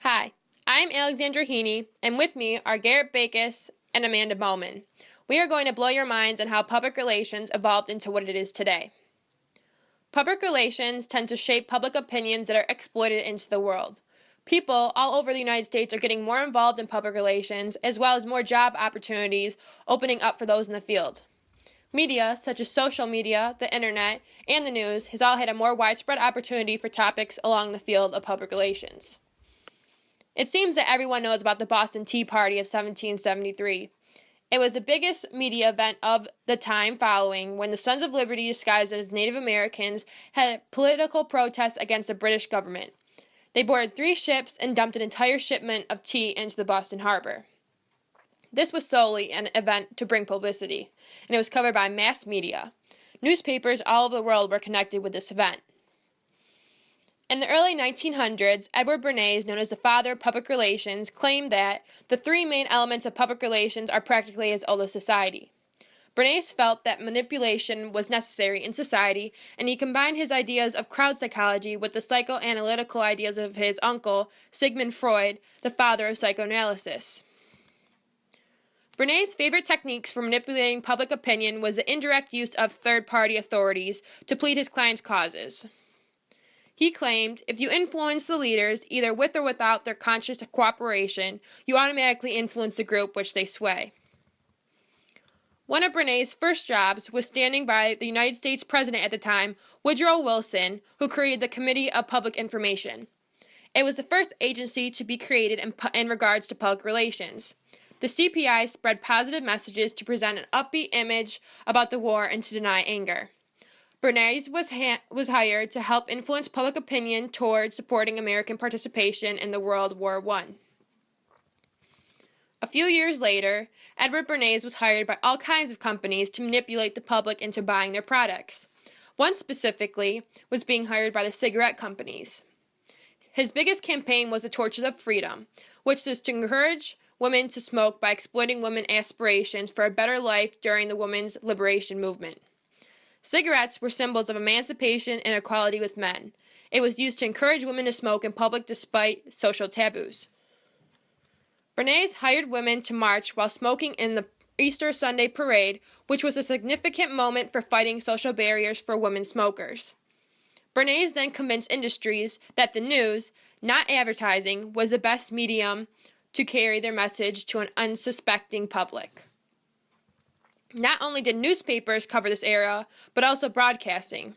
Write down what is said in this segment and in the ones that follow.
Hi, I'm Alexandra Heaney, and with me are Garrett Bacus and Amanda Bowman. We are going to blow your minds on how public relations evolved into what it is today. Public relations tend to shape public opinions that are exploited into the world. People all over the United States are getting more involved in public relations, as well as more job opportunities opening up for those in the field. Media, such as social media, the internet, and the news, has all had a more widespread opportunity for topics along the field of public relations. It seems that everyone knows about the Boston Tea Party of 1773. It was the biggest media event of the time following when the Sons of Liberty, disguised as Native Americans, had political protests against the British government. They boarded 3 ships and dumped an entire shipment of tea into the Boston harbor. This was solely an event to bring publicity, and it was covered by mass media. Newspapers all over the world were connected with this event. In the early 1900s, Edward Bernays, known as the father of public relations, claimed that the 3 main elements of public relations are practically as old as society. Bernays felt that manipulation was necessary in society, and he combined his ideas of crowd psychology with the psychoanalytical ideas of his uncle, Sigmund Freud, the father of psychoanalysis. Bernays' favorite techniques for manipulating public opinion was the indirect use of third-party authorities to plead his clients' causes. He claimed, if you influence the leaders, either with or without their conscious cooperation, you automatically influence the group which they sway. One of Bernays' first jobs was standing by the United States President at the time, Woodrow Wilson, who created the Committee of Public Information. It was the first agency to be created in regards to public relations. The CPI spread positive messages to present an upbeat image about the war and to deny anger. Bernays was hired to help influence public opinion toward supporting American participation in the World War I. A few years later, Edward Bernays was hired by all kinds of companies to manipulate the public into buying their products. One specifically was being hired by the cigarette companies. His biggest campaign was the Torches of Freedom, which was to encourage women to smoke by exploiting women's aspirations for a better life during the women's liberation movement. Cigarettes were symbols of emancipation and equality with men. It was used to encourage women to smoke in public despite social taboos. Bernays hired women to march while smoking in the Easter Sunday parade, which was a significant moment for fighting social barriers for women smokers. Bernays then convinced industries that the news, not advertising, was the best medium to carry their message to an unsuspecting public. Not only did newspapers cover this era, but also broadcasting.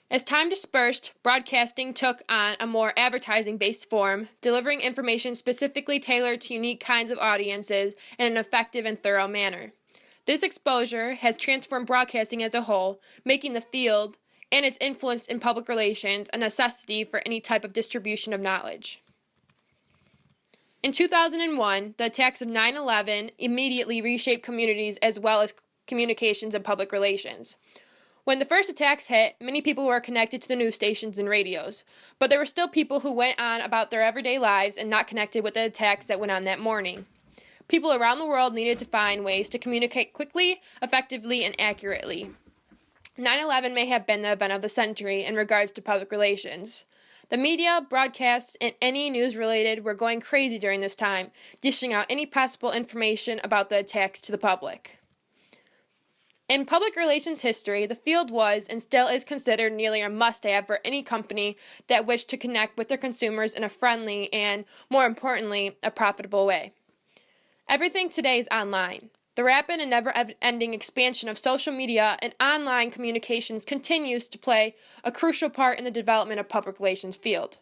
As time dispersed, broadcasting took on a more advertising-based form, delivering information specifically tailored to unique kinds of audiences in an effective and thorough manner. This exposure has transformed broadcasting as a whole, making the field and its influence in public relations a necessity for any type of distribution of knowledge. In 2001, the attacks of 9/11 immediately reshaped communities as well as communications and public relations. When the first attacks hit, many people were connected to the news stations and radios, but there were still people who went on about their everyday lives and not connected with the attacks that went on that morning. People around the world needed to find ways to communicate quickly, effectively, and accurately. 9/11 may have been the event of the century in regards to public relations. The media, broadcasts, and any news related were going crazy during this time, dishing out any possible information about the attacks to the public. In public relations history, the field was and still is considered nearly a must-have for any company that wished to connect with their consumers in a friendly and, more importantly, a profitable way. Everything today is online. The rapid and never-ending expansion of social media and online communications continues to play a crucial part in the development of public relations field.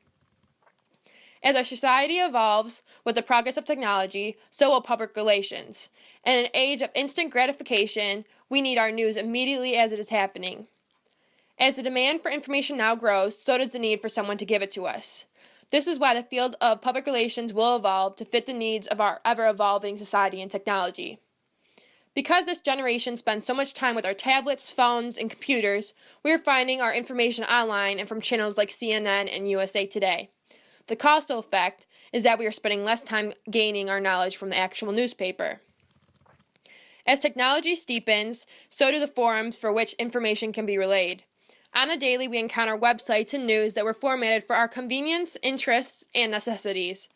As our society evolves with the progress of technology, so will public relations. In an age of instant gratification, we need our news immediately as it is happening. As the demand for information now grows, so does the need for someone to give it to us. This is why the field of public relations will evolve to fit the needs of our ever-evolving society and technology. Because this generation spends so much time with our tablets, phones, and computers, we are finding our information online and from channels like CNN and USA Today. The causal effect is that we are spending less time gaining our knowledge from the actual newspaper. As technology steepens, so do the forums for which information can be relayed. On the daily, we encounter websites and news that were formatted for our convenience, interests, and necessities.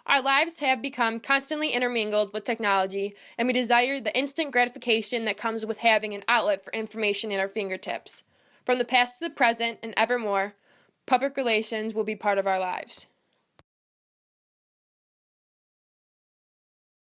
Our lives have become constantly intermingled with technology, and we desire the instant gratification that comes with having an outlet for information at our fingertips. From the past to the present and evermore, public relations will be part of our lives.